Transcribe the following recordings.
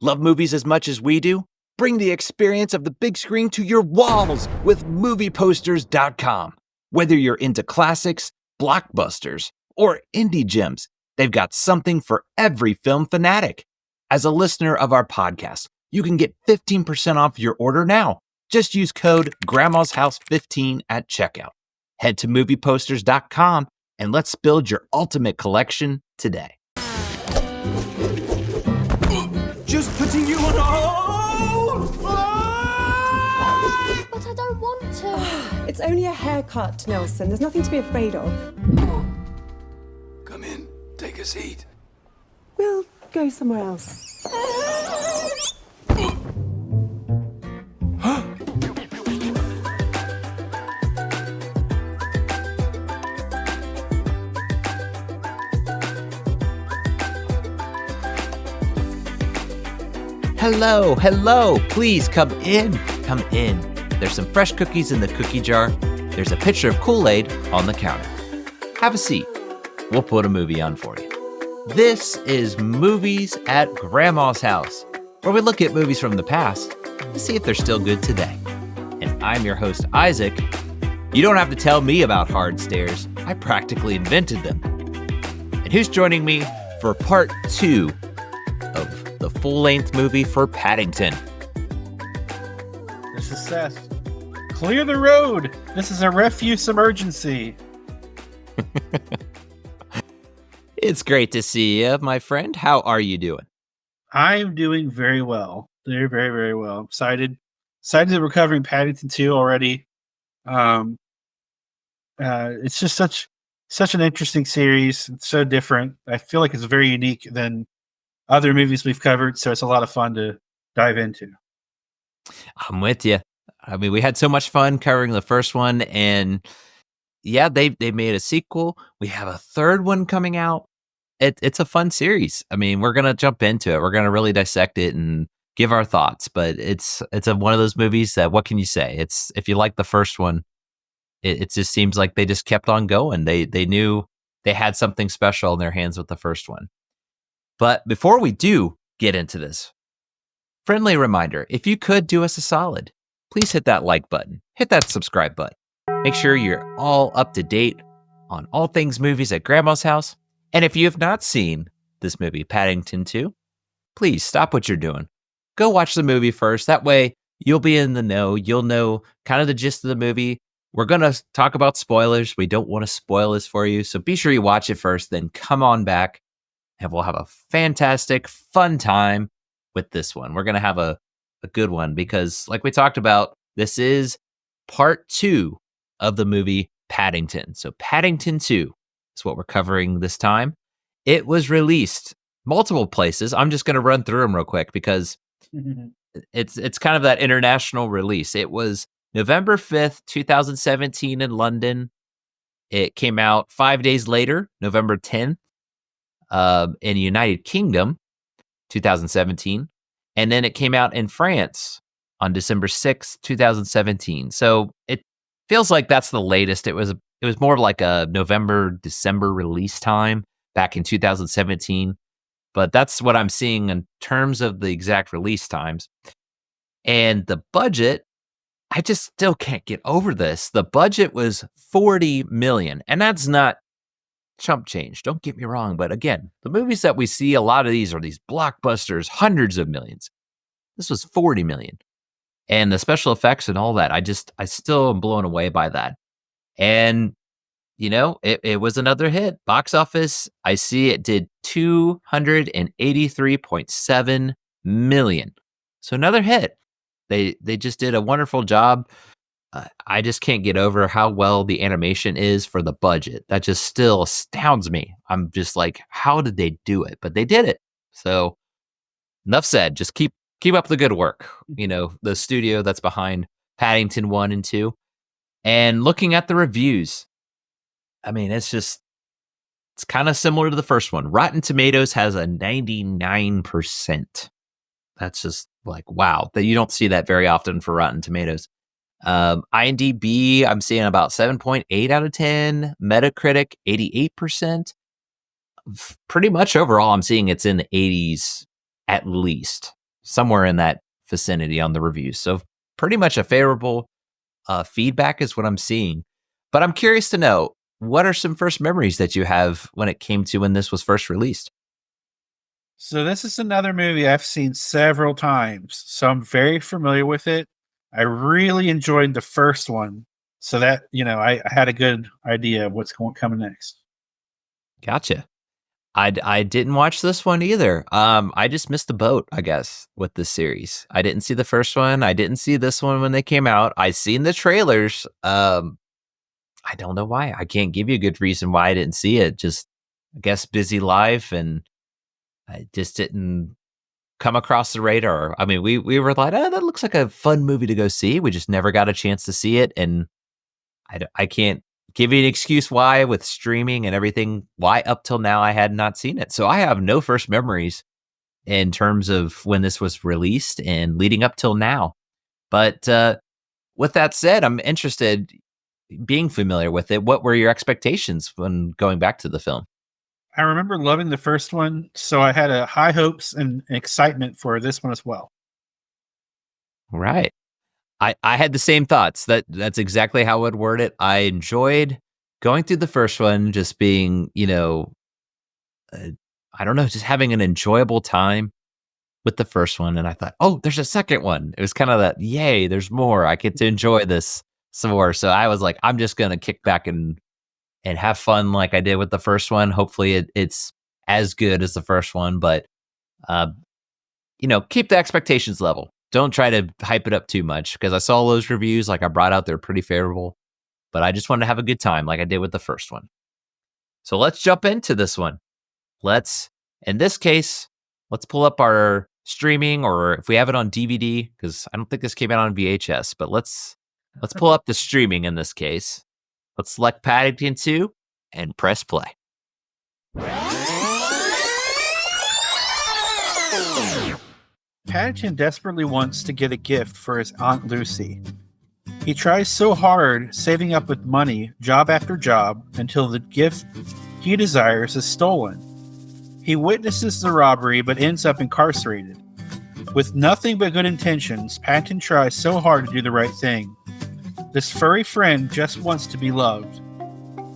Love movies as much as we do? Bring the experience of the big screen to your walls with movieposters.com. Whether you're into classics, blockbusters, or indie gems, they've got something for every film fanatic. As a listener of our podcast, you can get 15% off your order now. Just use code Grandma's House 15 at checkout. Head to movieposters.com and let's build your ultimate collection today. Just putting you on hold! But I don't want to. It's only a haircut, Nelson. There's nothing to be afraid of. Come in, take a seat. We'll go somewhere else. Hello, hello. Please come in. Come in. There's some fresh cookies in the cookie jar. There's a pitcher of Kool-Aid on the counter. Have a seat. We'll put a movie on for you. This is Movies at Grandma's House, where we look at movies from the past to see if they're still good today. And I'm your host, Isaac. You don't have to tell me about hard stares. I practically invented them. And who's joining me for part 2 of the full-length movie for Paddington? This is Seth. Clear the road. This is a refuse emergency. It's great to see you, my friend. How are you doing? I'm doing very well. Very, very, very well. Excited that we're covering Paddington 2 already. It's just such an interesting series. It's so different. I feel like it's very unique than other movies we've covered, so it's a lot of fun to dive into. I'm with you. I mean, we had so much fun covering the first one, and yeah, they made a sequel. We have a third one coming out. It's a fun series. I mean, we're gonna jump into it. We're gonna really dissect it and give our thoughts. But it's one of those movies that, what can you say? It's, if you like the first one, it just seems like they just kept on going. They knew they had something special in their hands with the first one. But before we do get into this, friendly reminder, if you could do us a solid, please hit that like button, hit that subscribe button. Make sure you're all up to date on all things movies at Grandma's House. And if you have not seen this movie, Paddington 2, please stop what you're doing. Go watch the movie first. That way you'll be in the know. You'll know kind of the gist of the movie. We're going to talk about spoilers. We don't want to spoil this for you. So be sure you watch it first, then come on back and we'll have a fantastic, fun time with this one. We're going to have a good one because, like we talked about, this is part 2 of the movie Paddington. So Paddington 2 is what we're covering this time. It was released multiple places. I'm just going to run through them real quick because it's kind of that international release. It was November 5th, 2017 in London. It came out 5 days later, November 10th, in the United Kingdom, 2017. And then it came out in France on December 6th, 2017. So it feels like that's the latest. It was more like a November, December release time back in 2017. But that's what I'm seeing in terms of the exact release times. And the budget, I just still can't get over this. The budget was $40 million, and that's not chump change. Don't get me wrong. But again, the movies that we see, a lot of these are these blockbusters, hundreds of millions. This was $40 million. And the special effects and all that, I still am blown away by that. And, you know, it was another hit. Box office, I see it did $283.7 million. So another hit. They just did a wonderful job. I just can't get over how well the animation is for the budget. That just still astounds me. I'm just like, how did they do it? But they did it. So enough said. Just keep up the good work. You know, the studio that's behind Paddington 1 and 2. And looking at the reviews, I mean, it's kind of similar to the first one. Rotten Tomatoes has a 99%. That's just like, wow, that you don't see that very often for Rotten Tomatoes. IMDb, I'm seeing about 7.8 out of 10. Metacritic, 88%. Pretty much overall, I'm seeing it's in the 80s at least. somewhere in that vicinity on the reviews. So pretty much a favorable feedback is what I'm seeing. But I'm curious to know, what are some first memories that you have when it came to when this was first released? So this is another movie I've seen several times, so I'm very familiar with it. I really enjoyed the first one, so that I had a good idea of what's coming next. Gotcha. I didn't watch this one either. I just missed the boat, I guess, with this series. I didn't see the first one. I didn't see this one when they came out. I seen the trailers. I don't know why. I can't give you a good reason why I didn't see it. Just, I guess, busy life, and I just didn't come across the radar. I mean, we were like, oh, that looks like a fun movie to go see. We just never got a chance to see it, and I can't give you an excuse why with streaming and everything, why up till now I had not seen it. So I have no first memories in terms of when this was released and leading up till now. But with that said, I'm interested, being familiar with it. What were your expectations when going back to the film? I remember loving the first one, so I had high hopes and excitement for this one as well. Right. I had the same thoughts. That's exactly how I would word it. I enjoyed going through the first one, just being, uh, I don't know, just having an enjoyable time with the first one. And I thought, oh, there's a second one. It was kind of that, yay, there's more. I get to enjoy this some more. So I was like, I'm just gonna kick back and have fun like I did with the first one. Hopefully, it's as good as the first one, but uh, keep the expectations level. Don't try to hype it up too much, because I saw those reviews, like I brought out, they're pretty favorable. But I just wanted to have a good time like I did with the first one. So let's jump into this one. In this case, let's pull up our streaming, or if we have it on DVD, because I don't think this came out on VHS, but let's pull up the streaming in this case. Let's select Paddington 2 and press play. Paddington desperately wants to get a gift for his Aunt Lucy. He tries so hard, saving up with money, job after job, until the gift he desires is stolen. He witnesses the robbery but ends up incarcerated. With nothing but good intentions, Paddington tries so hard to do the right thing. This furry friend just wants to be loved.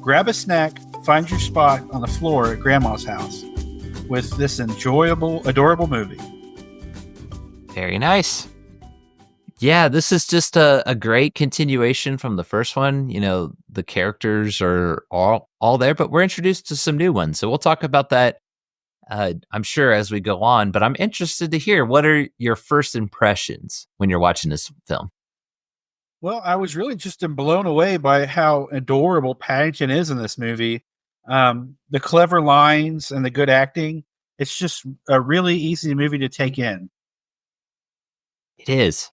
Grab a snack, find your spot on the floor at Grandma's house with this enjoyable, adorable movie. Very nice. Yeah, this is just a great continuation from the first one. The characters are all there, but we're introduced to some new ones. So we'll talk about that, I'm sure, as we go on. But I'm interested to hear, what are your first impressions when you're watching this film? Well, I was really just blown away by how adorable Paddington is in this movie. The clever lines and the good acting. It's just a really easy movie to take in. It is.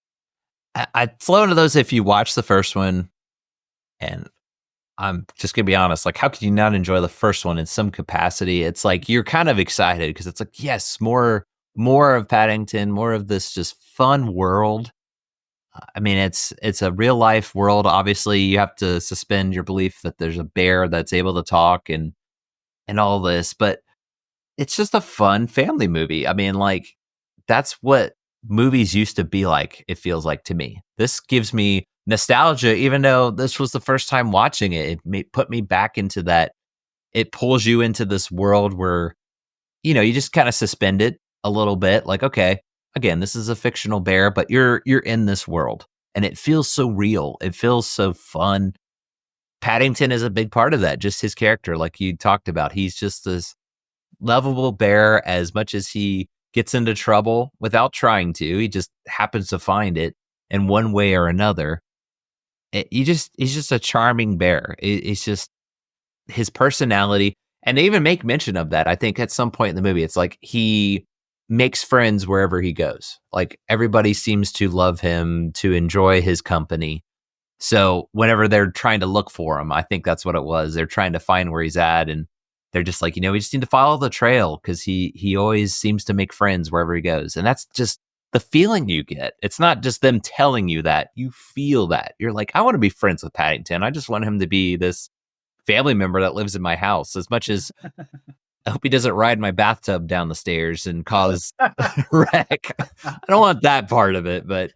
I'd flow into those if you watch the first one, and I'm just gonna be honest. Like, how could you not enjoy the first one in some capacity? It's like you're kind of excited because it's like, yes, more of Paddington, more of this just fun world. I mean, it's a real life world. Obviously, you have to suspend your belief that there's a bear that's able to talk and all this, but it's just a fun family movie. I mean, like, that's what movies used to be like, it feels like to me. This gives me nostalgia, even though this was the first time watching it. Put me back into that. It pulls you into this world where, you just kind of suspend it a little bit. Like, okay, again, this is a fictional bear, but you're in this world, and it feels so real. It feels so fun. Paddington is a big part of that. Just his character, like you talked about, he's just this lovable bear. As much as he gets into trouble without trying to, he just happens to find it in one way or another. He's just a charming bear. It's just his personality. And they even make mention of that, I think, at some point in the movie. It's like he makes friends wherever he goes. Like, everybody seems to love him, to enjoy his company. So whenever they're trying to look for him, I think that's what it was. They're trying to find where he's at, and they're just like, we just need to follow the trail, because he always seems to make friends wherever he goes. And that's just the feeling you get. It's not just them telling you that. You feel that. You're like, I want to be friends with Paddington. I just want him to be this family member that lives in my house. As much as I hope he doesn't ride my bathtub down the stairs and cause a wreck. I don't want that part of it, but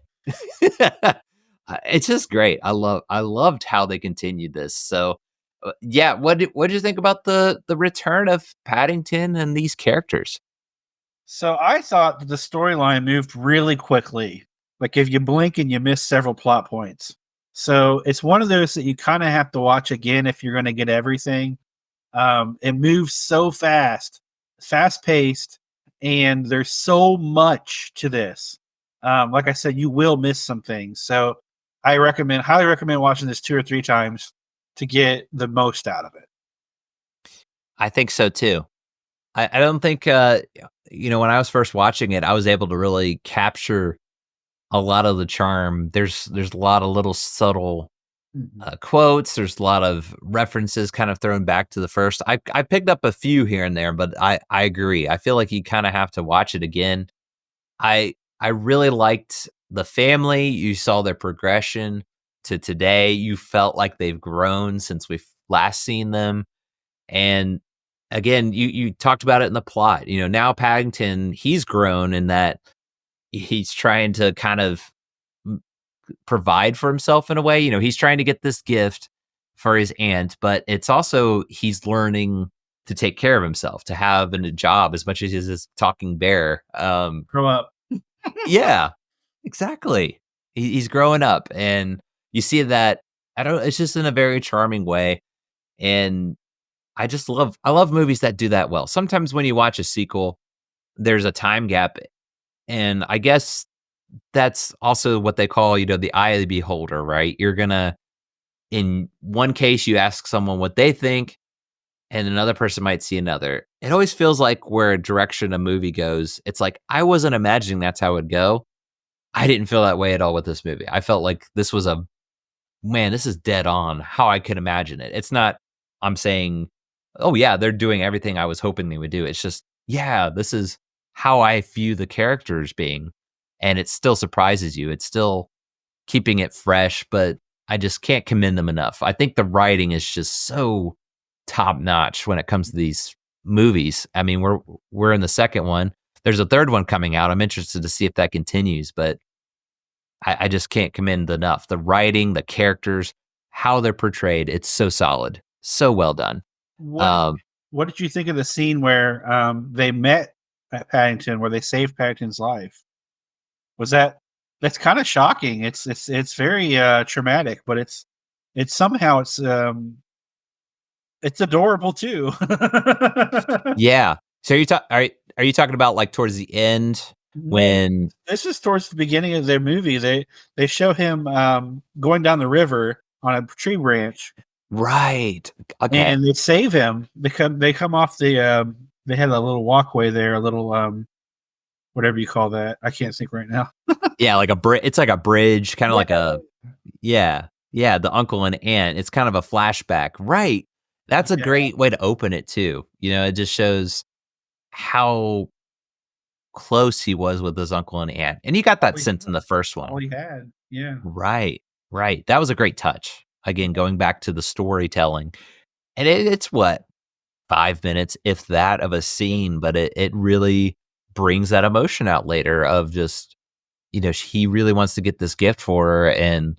it's just great. I loved how they continued this. So, yeah, what did you think about the return of Paddington and these characters? So I thought that the storyline moved really quickly. Like if you blink and you miss several plot points. So it's one of those that you kind of have to watch again if you're going to get everything. It moves so fast, fast paced, and there's so much to this. Like I said, you will miss some things. So highly recommend watching this 2 or 3 times to get the most out of it. I think so too. I don't think when I was first watching it, I was able to really capture a lot of the charm. There's a lot of little subtle quotes. There's a lot of references kind of thrown back to the first. I picked up a few here and there, but I agree. I feel like you kind of have to watch it again. I really liked the family. You saw their progression to today. You felt like they've grown since we've last seen them. And again, you talked about it in the plot. Now Paddington, he's grown in that he's trying to kind of provide for himself in a way. He's trying to get this gift for his aunt, but it's also he's learning to take care of himself, to have a job as much as he's this talking bear. Grow up. Yeah, exactly. He's growing up, and you see that. I don't. It's just in a very charming way, and I love movies that do that well. Sometimes when you watch a sequel, there's a time gap, and I guess that's also what they call, the eye of the beholder, right? You're gonna, in one case, you ask someone what they think, and another person might see another. It always feels like where a direction a movie goes, it's like, I wasn't imagining that's how it would go. I didn't feel that way at all with this movie. I felt like this was this is dead on how I could imagine it. It's not, I'm saying, oh yeah, they're doing everything I was hoping they would do. It's just, yeah, this is how I view the characters being. And it still surprises you. It's still keeping it fresh, but I just can't commend them enough. I think the writing is just so top notch when it comes to these movies. I mean, we're in the second one. There's a third one coming out. I'm interested to see if that continues, but I just can't commend enough. The writing, the characters, how they're portrayed, it's so solid, so well done. What did you think of the scene where they met at Paddington, where they saved Paddington's life? That's kind of shocking. It's very traumatic, but it's somehow it's adorable too. Yeah. So are you talking about like towards the end when this is towards the beginning of their movie? They show him going down the river on a tree branch, right? Okay. And they save him. They come off the they had a little walkway there, a little whatever you call that. I can't think right now. Yeah, like it's like a bridge, kind of like a yeah, the uncle and aunt. It's kind of a flashback, right? That's a great way to open it too. It just shows how close he was with his uncle and aunt, and you got that sense in the first one. All he had, yeah, right. That was a great touch. Again, going back to the storytelling, and it's what 5 minutes, if that, of a scene, but it really brings that emotion out later of just, he really wants to get this gift for her, and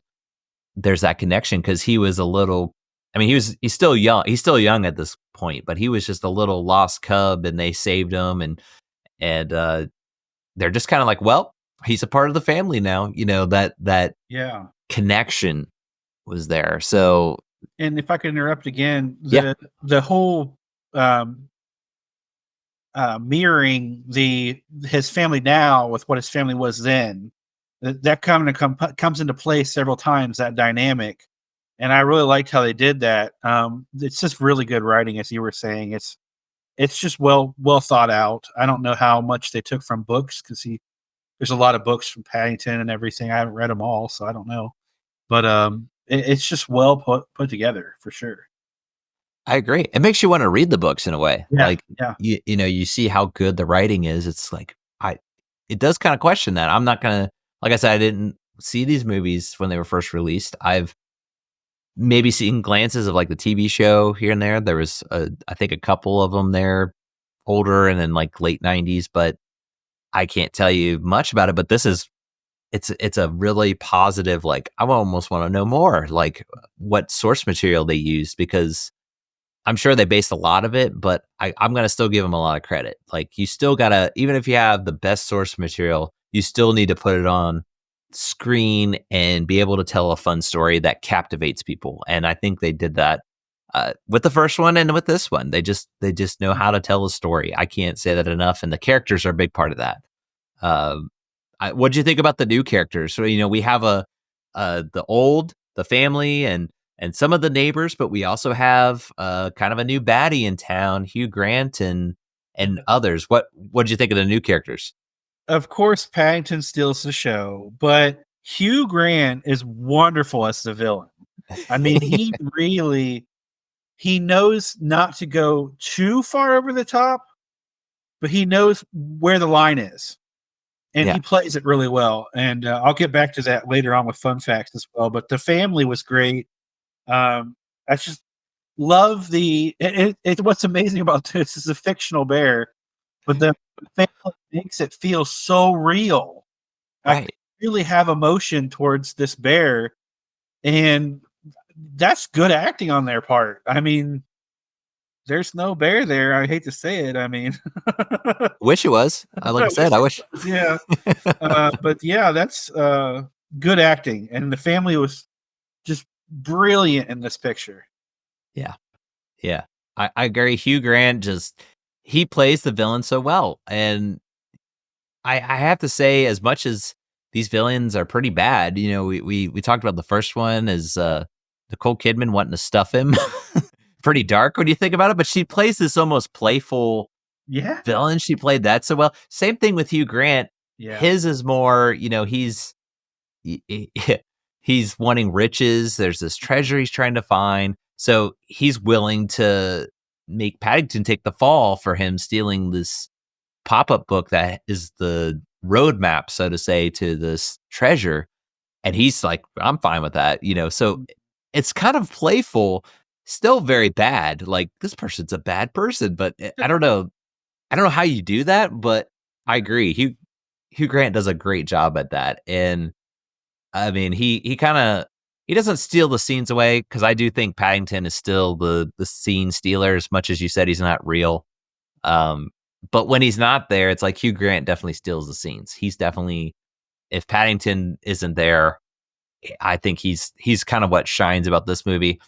there's that connection because he was a little, I mean, he's still young. He's still young at this point, but he was just a little lost cub, and they saved him, and they're just kind of like, well, he's a part of the family now. That connection was there. So, and if I could interrupt again, the whole mirroring his family now with what his family was then, that comes into play several times, that dynamic, and I really liked how they did that. It's just really good writing, as you were saying. It's just well thought out. I don't know how much they took from books, because there's a lot of books from Paddington and everything. I haven't read them all, so I don't know, but it's just well put together for sure. I agree. It makes you want to read the books in a way. Yeah, like, you see how good the writing is. It's like, it does kind of question that. I'm not going to, like I said, I didn't see these movies when they were first released. I've maybe seen glances of like the TV show here and there. There was I think a couple of them there older and in like late 90s, but I can't tell you much about it. But this is it's a really positive, like, I almost want to know more, like what source material they used, because I'm sure they based a lot of it, but I'm gonna still give them a lot of credit. Like, you still gotta, even if you have the best source material, you still need to put it on screen and be able to tell a fun story that captivates people. And I think they did that with the first one and with this one. They just know how to tell a story. I can't say that enough, and the characters are a big part of that. Um, what'd you think about the new characters? So, we have the family and some of the neighbors, but we also have kind of a new baddie in town, Hugh Grant and others. What'd you think of the new characters? Of course, Paddington steals the show, but Hugh Grant is wonderful as the villain. I mean, he knows not to go too far over the top, but he knows where the line is. And Yeah. he plays it really well. And I'll get back to that later on with fun facts as well. But the family was great. I just love what's amazing about this is a fictional bear, but the family makes it feel so real. I Right. really have emotion towards this bear, and that's good acting on their part. I mean, there's no bear there. I hate to say it. I mean, Wish it was. Like I said, I wish. yeah. But yeah, that's good acting, and the family was just brilliant in this picture. Yeah. Yeah. I agree. Hugh Grant he plays the villain so well. And I have to say, as much as these villains are pretty bad, we talked about the first one as Nicole Kidman wanting to stuff him. Pretty dark when you think about it, but she plays this almost playful Yeah, villain. She played that so well. Same thing with Hugh Grant. yeah. His is more, he- he's wanting riches. There's this treasure he's trying to find. So he's willing to make Paddington take the fall for him stealing this pop-up book that is the roadmap, so to say, to this treasure. And he's like, I'm fine with that, So it's kind of playful, still very bad. Like, this person's a bad person, but I don't know. I don't know how you do that, but I agree. Hugh Grant does a great job at that. And I mean, he doesn't steal the scenes away, because I do think Paddington is still the scene stealer, as much as you said he's not real. But when he's not there, it's like Hugh Grant definitely steals the scenes. He's definitely, if Paddington isn't there, I think he's kind of what shines about this movie.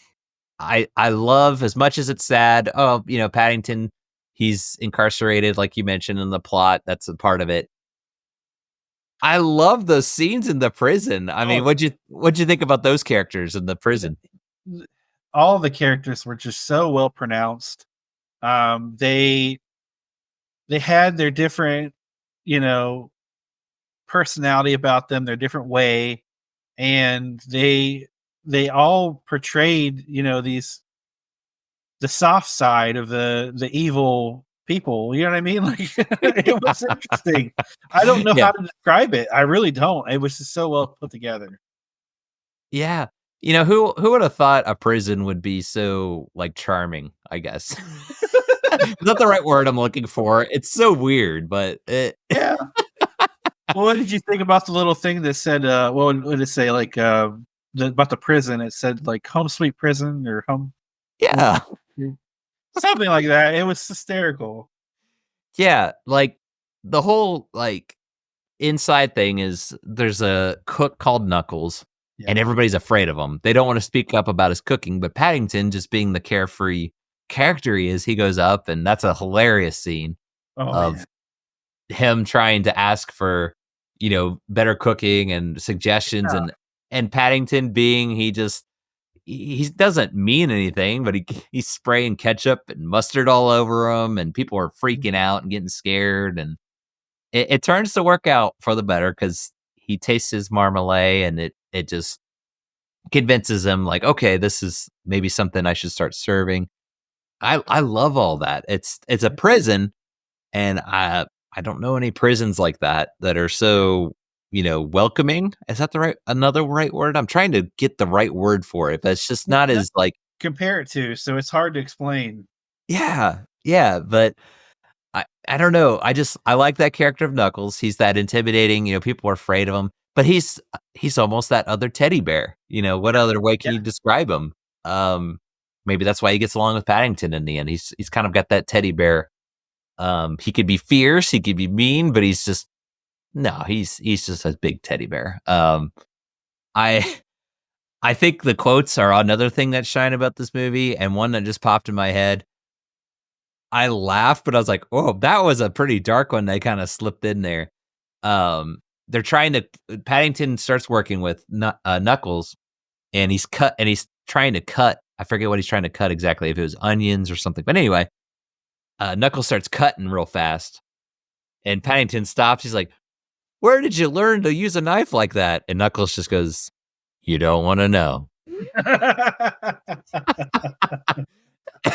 I love, as much as it's sad, Paddington, he's incarcerated, like you mentioned in the plot. That's a part of it. I love those scenes in the prison. I mean, Oh. what'd you think about those characters in the prison? All the characters were just so well pronounced. They had their different, personality about them, their different way, and they all portrayed, the soft side of the evil people. You know what I mean? Like, it was interesting. I don't know Yeah. how to describe it. I really don't. It was just so well put together. Yeah. Who would have thought a prison would be so, like, charming, I guess. Is that the right word I'm looking for? It's so weird, but Yeah. Well, what did you think about the little thing that said, what did it say? Like, about the prison, it said like "Home Sweet Prison" or "Home," yeah. something like that. It was hysterical. Yeah, like, the whole, like, inside thing is there's a cook called Knuckles, Yeah. and everybody's afraid of him. They don't wanna speak up about his cooking, but Paddington, just being the carefree character he is, he goes up, and that's a hilarious scene Oh of man. him trying to ask for, better cooking and suggestions, Yeah. and Paddington being, he doesn't mean anything, but he's spraying ketchup and mustard all over him, and people are freaking out and getting scared, and it turns to work out for the better, because he tastes his marmalade, and it just convinces him, like, okay, this is maybe something I should start serving. I love all that. It's a prison, and I don't know any prisons like that are so, welcoming. Is that another right word? I'm trying to get the right word for it, but it's just not as, like, Compare it to, so it's hard to explain. yeah, yeah, but I don't know. I like that character of Knuckles. He's that intimidating. People are afraid of him, but he's almost that other teddy bear. What other way can you describe him? Um, Maybe that's why he gets along with Paddington in the end. He's kind of got that teddy bear. He could be fierce, he could be mean, but he's just no, he's just a big teddy bear. I I think the quotes are another thing that shine about this movie, and one that just popped in my head. I laughed, but I was like, "Oh, that was a pretty dark one." They kind of slipped in there. They're trying to. Paddington starts working with Knuckles, and he's trying to cut. I forget what he's trying to cut exactly, if it was onions or something. But anyway, Knuckles starts cutting real fast, and Paddington stops. He's like, "Where did you learn to use a knife like that?" And Knuckles just goes, "You don't want to know."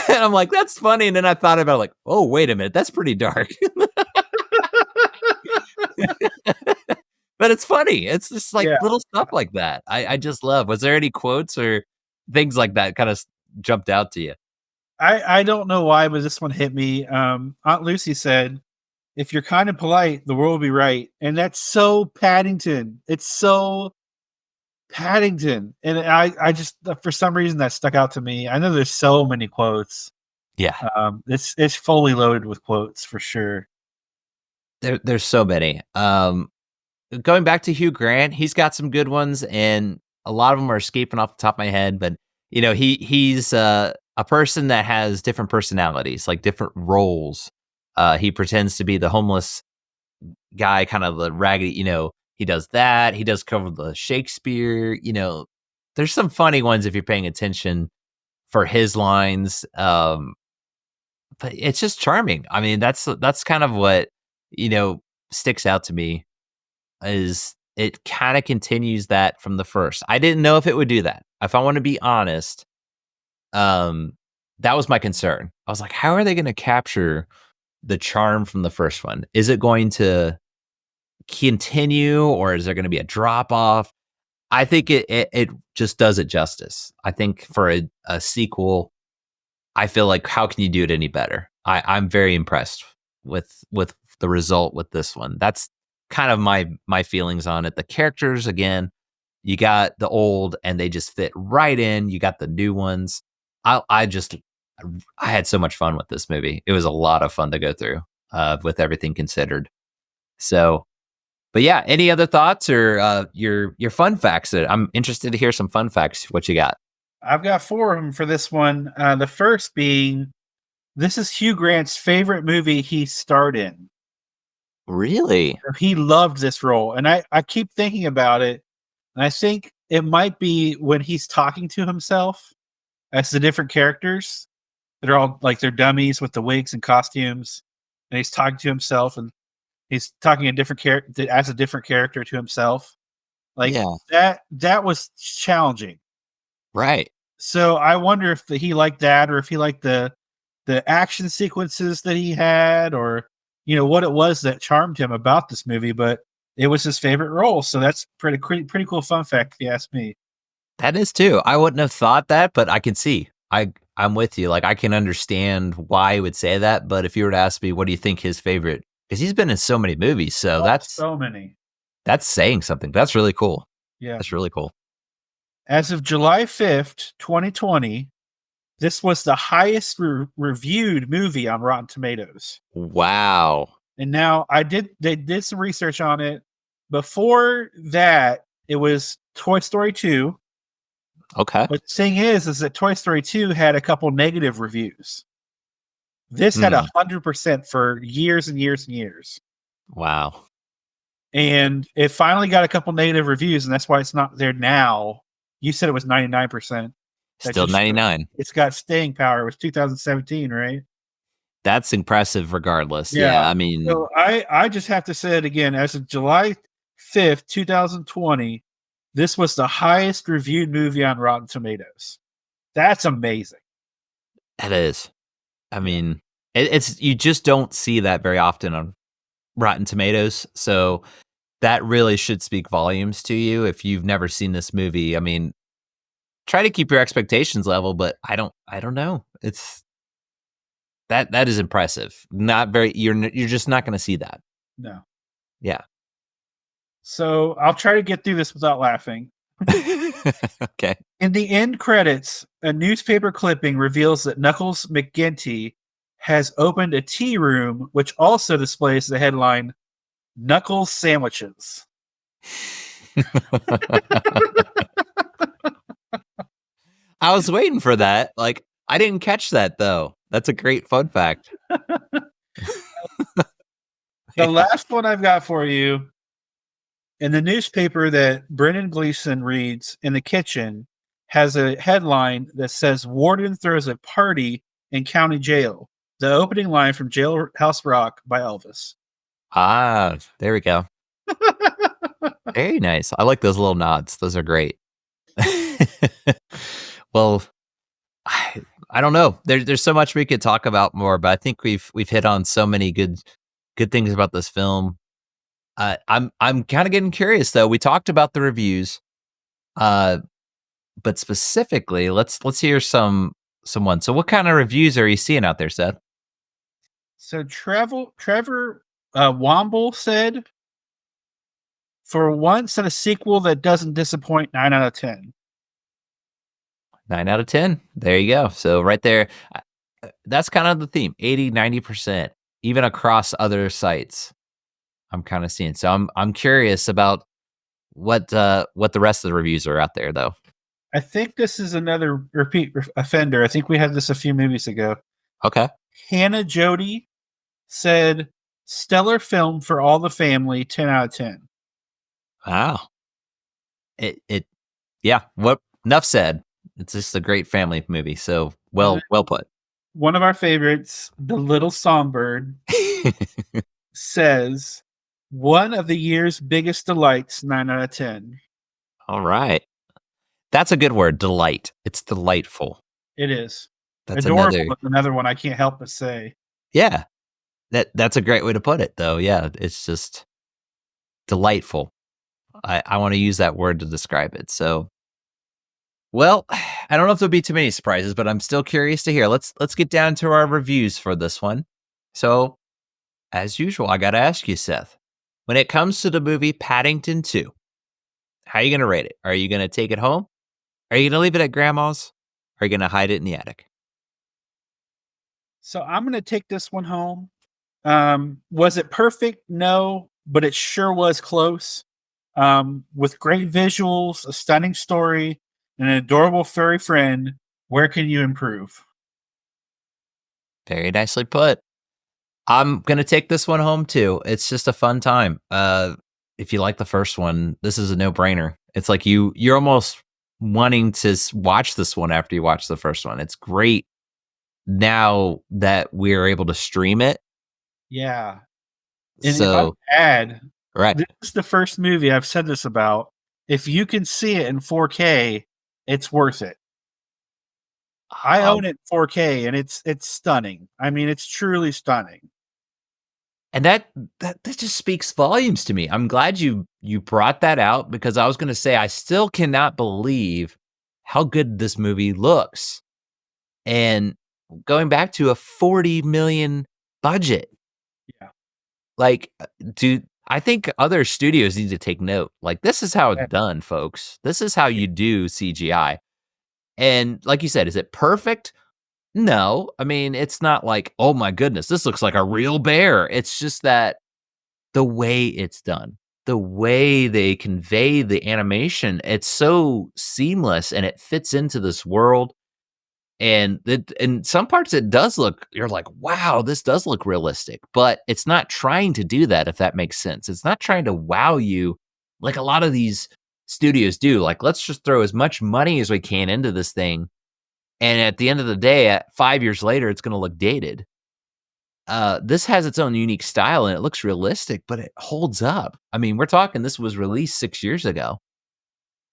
And I'm like, "That's funny." And then I thought about it, like, "Oh, wait a minute, that's pretty dark." But it's funny. It's just like Yeah. little stuff like that. I just love. Was there any quotes or things like that kind of jumped out to you? I don't know why, but this one hit me. Aunt Lucy said, "If you're kind and polite, the world will be right," and that's so Paddington. It's so Paddington, and I just for some reason that stuck out to me. I know there's so many quotes. Yeah. It's fully loaded with quotes for sure. There's so many. Going back to Hugh Grant, he's got some good ones, and a lot of them are escaping off the top of my head. But he's a person that has different personalities, like different roles. He pretends to be the homeless guy, kind of the raggedy. He does that. He does cover the Shakespeare. There's some funny ones if you're paying attention for his lines. But it's just charming. I mean, that's kind of what sticks out to me. Is it kind of continues that from the first. I didn't know if it would do that. If I want to be honest, that was my concern. I was like, how are they going to capture the charm from the first one? Is it going to continue, or is there going to be a drop off? I think it just does it justice. I think for a sequel, I feel like, how can you do it any better? I'm very impressed with the result with this one. That's kind of my feelings on it. The characters, again, you got the old and they just fit right in. You got the new ones. I had so much fun with this movie. It was a lot of fun to go through, with everything considered. So, but yeah, any other thoughts or your fun facts? I'm interested to hear some fun facts. What you got? I've got 4 of them for this one. The first being, this is Hugh Grant's favorite movie he starred in. Really? He loved this role. And I keep thinking about it. And I think it might be when he's talking to himself as the different characters that are all like they're dummies with the wigs and costumes. And he's talking to himself, and he's talking a different character as a different character to himself. Like that was challenging. Right. So I wonder if he liked that, or if he liked the action sequences that he had, or what it was that charmed him about this movie. But it was his favorite role, so that's pretty cool fun fact if you ask me. That is too. I wouldn't have thought that, but I can see. I'm with you. Like, I can understand why he would say that. But if you were to ask me, what do you think his favorite? Because he's been in so many movies, so that's so many. That's saying something. That's really cool. Yeah, that's really cool. As of July 5th, 2020, this was the highest reviewed movie on Rotten Tomatoes. Wow. And now they did some research on it. Before that, it was Toy Story 2. Okay. But the thing is that Toy Story 2 had a couple negative reviews. This had 100% for years and years and years. Wow. And it finally got a couple negative reviews, and that's why it's not there now. You said it was 99%. Still 99. It's got staying power. It was 2017, right? That's impressive regardless. Yeah. I mean, so I just have to say it again. As of July 5th, 2020, this was the highest reviewed movie on Rotten Tomatoes. That's amazing. That is. I mean, it's you just don't see that very often on Rotten Tomatoes. So that really should speak volumes to you if you've never seen this movie. I mean, try to keep your expectations level, but I don't know. That is impressive. Not very. You're just not going to see that. No. Yeah. So I'll try to get through this without laughing. Okay. In the end credits, a newspaper clipping reveals that Knuckles McGinty has opened a tea room, which also displays the headline Knuckles Sandwiches. I was waiting for that. Like, I didn't catch that though. That's a great fun fact. The last one I've got for you, in the newspaper that Brendan Gleeson reads in the kitchen, has a headline that says Warden throws a party in county jail. The opening line from Jailhouse Rock by Elvis. Ah, there we go. Very nice. I like those little nods. Those are great. Well, I don't know. There's so much we could talk about more, but I think we've hit on so many good things about this film. I'm kind of getting curious though. We talked about the reviews, but specifically, let's hear someone. So, what kind of reviews are you seeing out there, Seth? So Trevor Womble said, "For once, in a sequel that doesn't disappoint, 9 out of 10." 9 out of 10. There you go. So right there, that's kind of the theme. 80, 90%, even across other sites. I'm kind of seeing. So I'm curious about what the rest of the reviews are out there though. I think this is another repeat offender. I think we had this a few movies ago. Okay. Hannah Jody said, "Stellar film for all the family, 10 out of 10." Wow. Yeah. What enough said. It's just a great family movie. So well put. One of our favorites, The Little Songbird, says, "One of the year's biggest delights, 9 out of 10." All right. That's a good word, delight. It's delightful. It is. That's Adorable, another one I can't help but say. Yeah. That's a great way to put it though. Yeah, it's just delightful. I want to use that word to describe it. So well, I don't know if there'll be too many surprises, but I'm still curious to hear. Let's get down to our reviews for this one. So, as usual, I got to ask you, Seth, when it comes to the movie Paddington 2, how are you going to rate it? Are you going to take it home? Are you going to leave it at grandma's? Or are you going to hide it in the attic? So I'm going to take this one home. Was it perfect? No, but it sure was close. With great visuals, a stunning story, and an adorable furry friend, where can you improve? Very nicely put. I'm going to take this one home too. It's just a fun time. If you like the first one, this is a no-brainer. It's like you're almost wanting to watch this one after you watch the first one. It's great now that we're able to stream it. Yeah. And So, if I add, right. this is the first movie I've said this about. If you can see it in 4K, it's worth it. I own it in 4K, and it's stunning. I mean, it's truly stunning. And that just speaks volumes to me. I'm glad you brought that out because I was going to say I still cannot believe how good this movie looks. And going back to a $40 million budget. Yeah. Like, I think other studios need to take note. Like, this is how it's done, folks. This is how you do CGI. And like you said, is it perfect? No. I mean, it's not like, oh my goodness, this looks like a real bear. It's just that the way it's done, the way they convey the animation, it's so seamless and it fits into this world. And in some parts, it does look, you're like, wow, this does look realistic, but it's not trying to do that, if that makes sense. It's not trying to wow you like a lot of these studios do. Like, let's just throw as much money as we can into this thing. And at the end of the day, at 5 years later, it's going to look dated. This has its own unique style and it looks realistic, but it holds up. I mean, we're talking, this was released 6 years ago.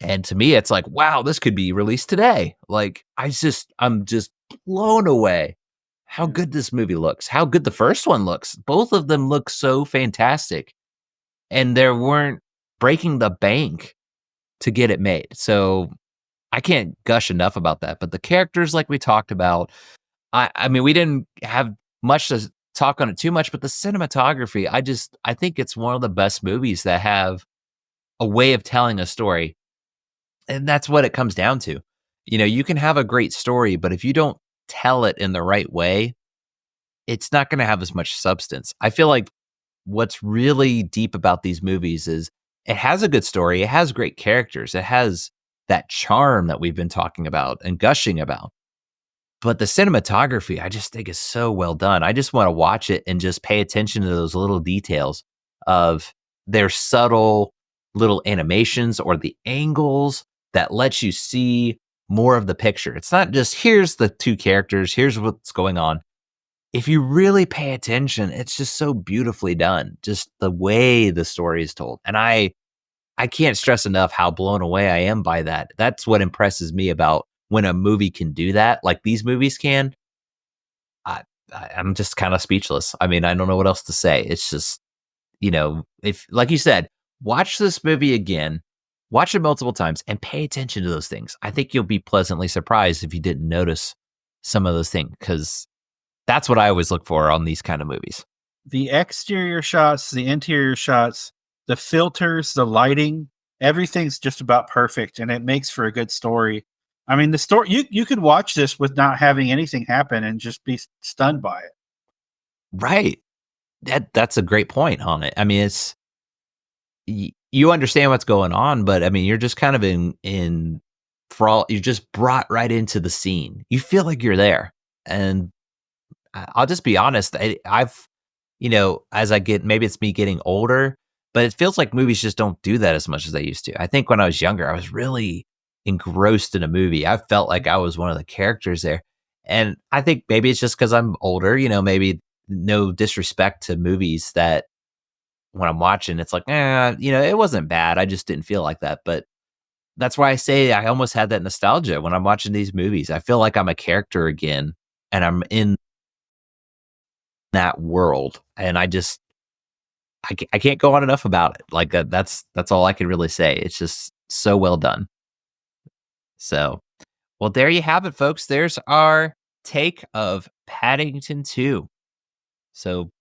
And to me, it's like, wow, this could be released today. Like, I'm just blown away how good this movie looks, how good the first one looks. Both of them look so fantastic. And they weren't breaking the bank to get it made. So I can't gush enough about that. But the characters, like we talked about, I mean, we didn't have much to talk on it too much, but the cinematography, I think it's one of the best movies that have a way of telling a story. And that's what it comes down to. You can have a great story, but if you don't tell it in the right way, it's not going to have as much substance. I feel like what's really deep about these movies is it has a good story. It has great characters. It has that charm that we've been talking about and gushing about. But the cinematography, I just think is so well done. I just want to watch it and just pay attention to those little details of their subtle little animations or the angles that lets you see more of the picture. It's not just here's the two characters, here's what's going on. If you really pay attention, it's just so beautifully done. Just the way the story is told. And I can't stress enough how blown away I am by that. That's what impresses me about when a movie can do that, like these movies can. I'm just kind of speechless. I mean, I don't know what else to say. It's just, if, like you said, watch this movie again, watch it multiple times, and pay attention to those things. I think you'll be pleasantly surprised if you didn't notice some of those things, because that's what I always look for on these kind of movies. The exterior shots, the interior shots, the filters, the lighting, everything's just about perfect, and it makes for a good story. I mean, the story, you could watch this with not having anything happen and just be stunned by it. Right. That's a great point on it. I mean, it's you understand what's going on, but I mean, you're just kind of you're just brought right into the scene. You feel like you're there. And I'll just be honest, I've as I get, maybe it's me getting older, but it feels like movies just don't do that as much as they used to. I think when I was younger, I was really engrossed in a movie. I felt like I was one of the characters there. And I think maybe it's just because I'm older, maybe no disrespect to movies that when I'm watching, it's like, it wasn't bad. I just didn't feel like that. But that's why I say I almost had that nostalgia when I'm watching these movies. I feel like I'm a character again and I'm in that world. And I can't go on enough about it. Like that's all I can really say. It's just so well done. So, well, there you have it, folks. There's our take of Paddington 2. So,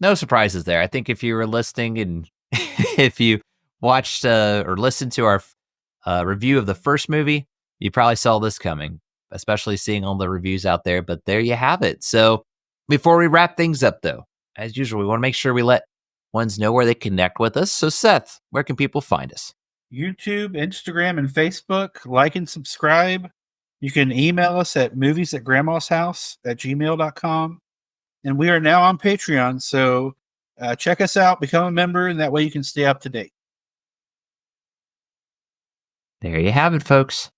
no surprises there. I think if you were listening and if you watched or listened to our review of the first movie, you probably saw this coming, especially seeing all the reviews out there. But there you have it. So, before we wrap things up, though, as usual, we want to make sure we let ones know where they connect with us. So, Seth, where can people find us? YouTube, Instagram, and Facebook. Like and subscribe. You can email us at movies@grandmashouse@gmail.com. And we are now on Patreon, so check us out, become a member, and that way you can stay up to date. There you have it, folks.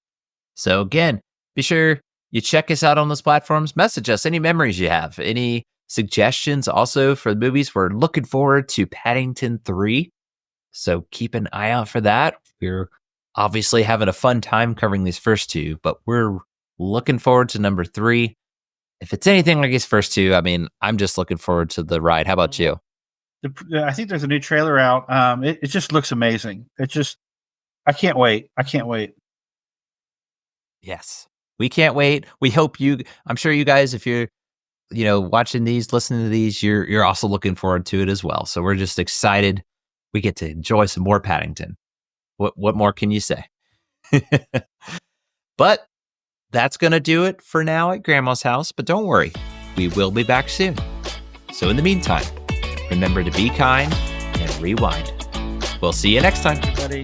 So again, be sure you check us out on those platforms. Message us any memories you have, any suggestions also for the movies. We're looking forward to Paddington 3. So keep an eye out for that. We're obviously having a fun time covering these first two, but we're looking forward to number 3. If it's anything like these first two, I mean, I'm just looking forward to the ride. How about you? I think there's a new trailer out. It just looks amazing. I can't wait. I can't wait. Yes, we can't wait. We hope I'm sure you guys, if you're, watching these, listening to these, you're also looking forward to it as well. So we're just excited. We get to enjoy some more Paddington. What more can you say? But that's going to do it for now at Grandma's house. But don't worry, we will be back soon. So in the meantime, remember to be kind and rewind. We'll see you next time. Everybody.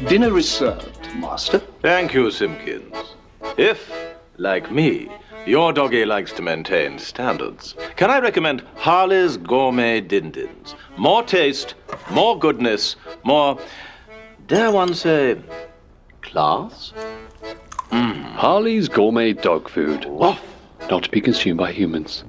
Dinner is served, Master. Thank you, Simpkins. If, like me, your doggy likes to maintain standards, can I recommend Harley's Gourmet Din-Dins? More taste, more goodness, more, dare one say, class? Harley's Gourmet Dog Food. Woof. Not to be consumed by humans.